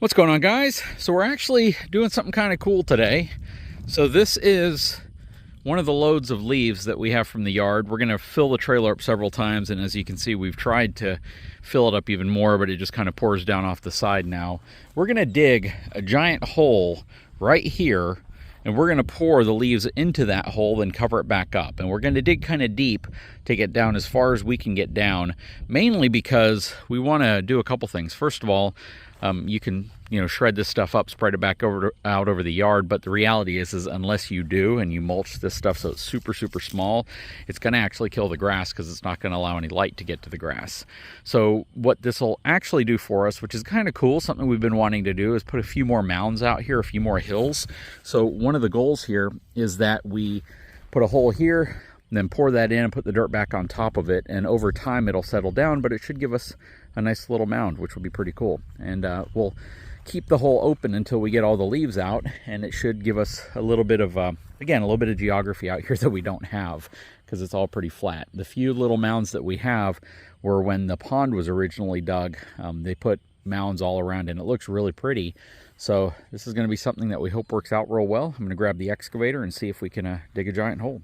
What's going on, guys? So we're actually doing something kind of cool today. So this is one of the loads of leaves that we have from the yard. We're going to fill the trailer up several times, and as you can see, we've tried to fill it up even more, but it just kind of pours down off the side now. We're going to dig a giant hole right here, and we're going to pour the leaves into that hole and cover it back up. And we're going to dig kind of deep to get down as far as we can get down, mainly because we want to do a couple things. First of all, you can, shred this stuff up, spread it back out over the yard, but the reality is unless you do and you mulch this stuff so it's super, super small, it's going to actually kill the grass because it's not going to allow any light to get to the grass. So what this will actually do for us, which is kind of cool, something we've been wanting to do, is put a few more mounds out here, a few more hills. So one of the goals here is that we put a hole here, and then pour that in and put the dirt back on top of it, and over time it'll settle down, but it should give us a nice little mound, which will be pretty cool. And we'll keep the hole open until we get all the leaves out, and it should give us a little bit of again, a little bit of geography out here that we don't have because it's all pretty flat. The few little mounds that we have were when the pond was originally dug. They put mounds all around, and it looks really pretty. So this is going to be something that we hope works out real well. I'm going to grab the excavator and see if we can dig a giant hole.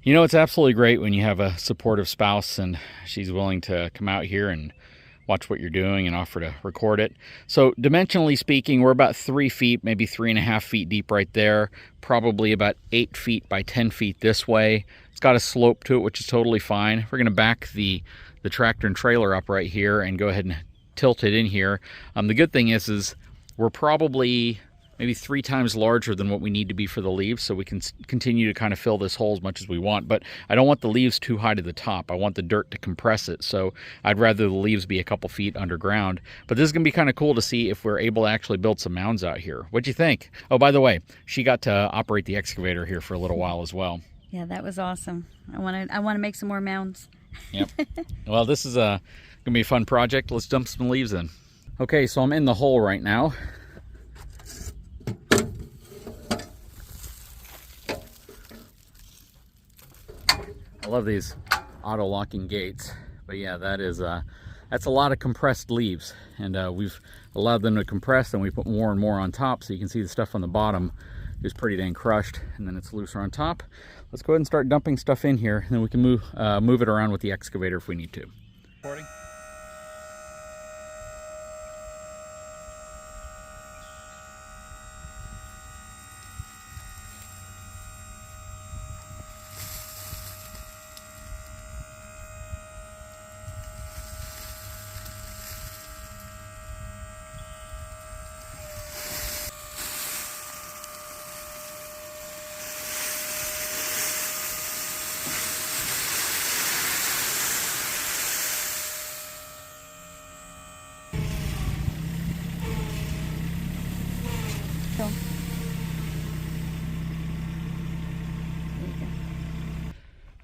It's absolutely great when you have a supportive spouse and she's willing to come out here and watch what you're doing and offer to record it. So dimensionally speaking, we're about 3 feet, maybe 3.5 feet deep right there, probably about 8 feet by 10 feet this way. It's got a slope to it, which is totally fine. We're going to back the tractor and trailer up right here and go ahead and tilt it in here. The good thing is we're probably maybe 3 times larger than what we need to be for the leaves, so we can continue to kind of fill this hole as much as we want. But I don't want the leaves too high to the top. I want the dirt to compress it, so I'd rather the leaves be a couple feet underground. But this is going to be kind of cool to see if we're able to actually build some mounds out here. What'd you think? Oh, by the way, she got to operate the excavator here for a little while as well. Yeah, that was awesome. I want to make some more mounds. Yep. Well, this is going to be a fun project. Let's dump some leaves in. Okay, so I'm in the hole right now. I love these auto locking gates. But yeah, that's a lot of compressed leaves, and we've allowed them to compress, and we put more and more on top, so you can see the stuff on the bottom is pretty dang crushed, and then it's looser on top. Let's go ahead and start dumping stuff in here, and then we can move it around with the excavator if we need to. Recording. So.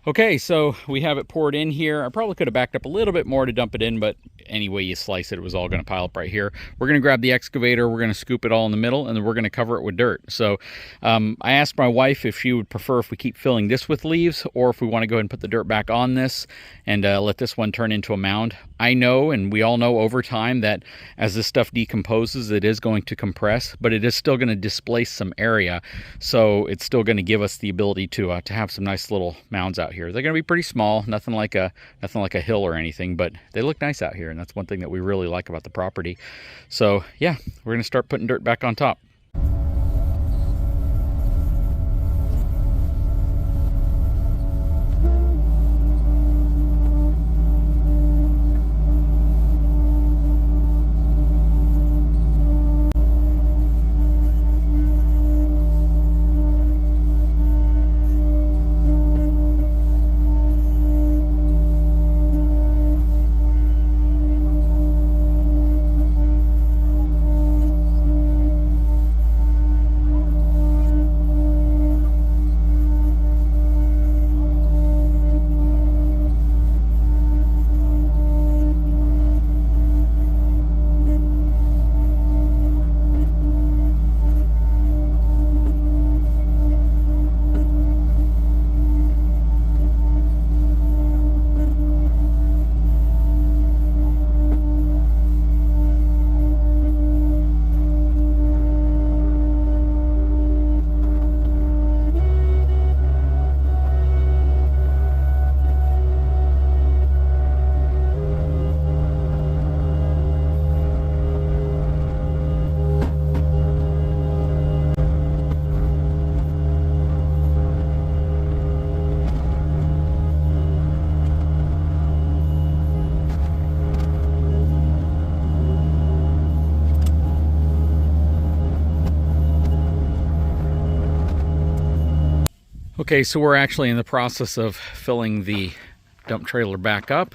Okay, so we have it poured in here. I probably could have backed up a little bit more to dump it in, but any way you slice it, it was all going to pile up right here. We're going to grab the excavator, we're going to scoop it all in the middle, and then we're going to cover it with dirt. So I asked my wife if she would prefer if we keep filling this with leaves, or if we want to go ahead and put the dirt back on this and let this one turn into a mound. I know, and we all know over time, that as this stuff decomposes, it is going to compress, but it is still going to displace some area. So it's still going to give us the ability to have some nice little mounds out here. They're going to be pretty small, nothing like a hill or anything, but they look nice out here, and that's one thing that we really like about the property. So yeah, we're going to start putting dirt back on top. Okay, so we're actually in the process of filling the dump trailer back up.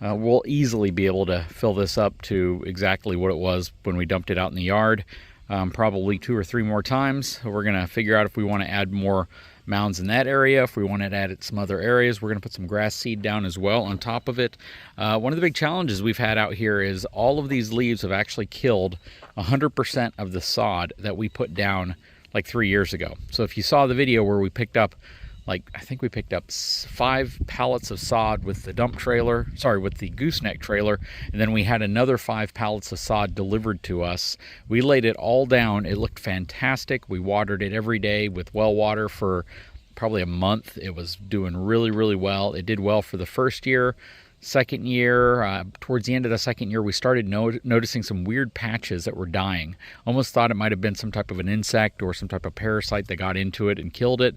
We'll easily be able to fill this up to exactly what it was when we dumped it out in the yard. Probably 2 or 3 more times. We're going to figure out if we want to add more mounds in that area, if we want to add it some other areas. We're going to put some grass seed down as well on top of it. One of the big challenges we've had out here is all of these leaves have actually killed 100% of the sod that we put down like 3 years ago. So if you saw the video where we picked up, I think we picked up 5 pallets of sod with the dump trailer, with the gooseneck trailer, and then we had another 5 pallets of sod delivered to us. We laid it all down. It looked fantastic. We watered it every day with well water for probably a month. It was doing really, really well. It did well for the first year. Second year, towards the end of the second year, we started noticing some weird patches that were dying. Almost thought it might have been some type of an insect or some type of parasite that got into it and killed it.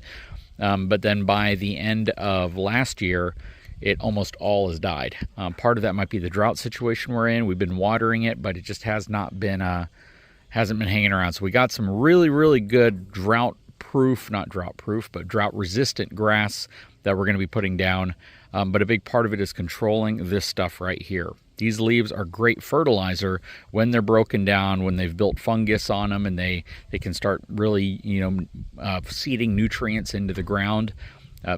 But then by the end of last year, it almost all has died. Part of that might be the drought situation we're in. We've been watering it, but it just has not been, hasn't been hanging around. So we got some really, really good not drought proof, but drought resistant grass that we're going to be putting down. But a big part of it is controlling this stuff right here. These leaves are great fertilizer when they're broken down, when they've built fungus on them, and they can start really, seeding nutrients into the ground.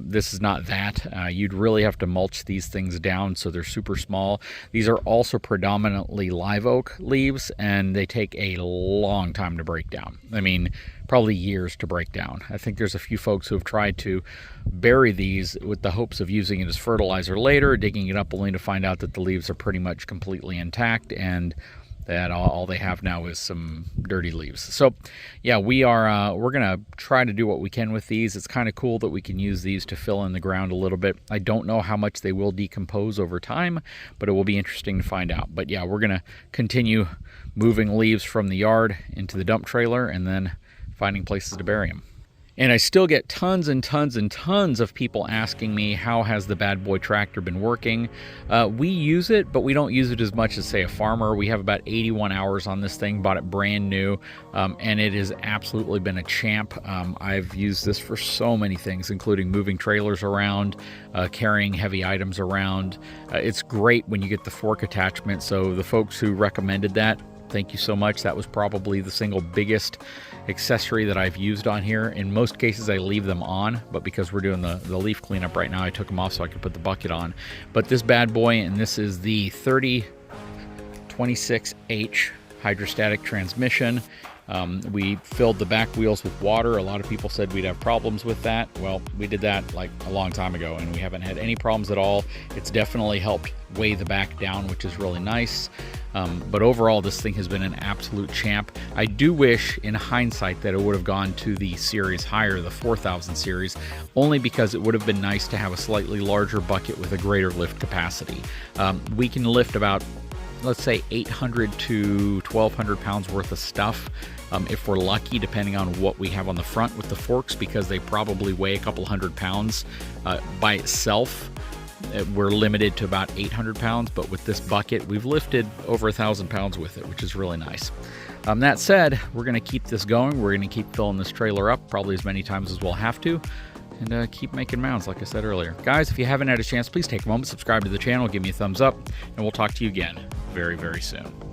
This is not that. You'd really have to mulch these things down so they're super small. These are also predominantly live oak leaves, and they take a long time to break down. I mean, probably years to break down. I think there's a few folks who have tried to bury these with the hopes of using it as fertilizer later, digging it up only to find out that the leaves are pretty much completely intact and that all they have now is some dirty leaves. So yeah, we're gonna try to do what we can with these. It's kind of cool that we can use these to fill in the ground a little bit. I don't know how much they will decompose over time, but it will be interesting to find out. But yeah, we're gonna continue moving leaves from the yard into the dump trailer and then finding places to bury them. And I still get tons and tons and tons of people asking me, how has the bad boy tractor been working? We use it, but we don't use it as much as, say, a farmer. We have about 81 hours on this thing, bought it brand new, and it has absolutely been a champ. I've used this for so many things, including moving trailers around, carrying heavy items around. It's great when you get the fork attachment, so the folks who recommended that, thank you so much. That was probably the single biggest accessory that I've used on here. In most cases I leave them on, but because we're doing the leaf cleanup right now, I took them off so I could put the bucket on. But this bad boy, and this is the 3026H hydrostatic transmission. We filled the back wheels with water. A lot of people said we'd have problems with that. Well, we did that like a long time ago and we haven't had any problems at all. It's definitely helped weigh the back down, which is really nice. But overall, this thing has been an absolute champ. I do wish in hindsight that it would have gone to the series higher, the 4000 series, only because it would have been nice to have a slightly larger bucket with a greater lift capacity. We can lift about, let's say, 800 to 1200 pounds worth of stuff if we're lucky, depending on what we have on the front with the forks, because they probably weigh a couple hundred pounds by itself. We're limited to about 800 pounds, but with this bucket we've lifted over 1,000 pounds with it, which is really nice. That said, we're going to keep this going. We're going to keep filling this trailer up probably as many times as we'll have to, and keep making mounds like I said earlier. Guys, if you haven't had a chance, please take a moment, subscribe to the channel, give me a thumbs up, and we'll talk to you again very, very soon.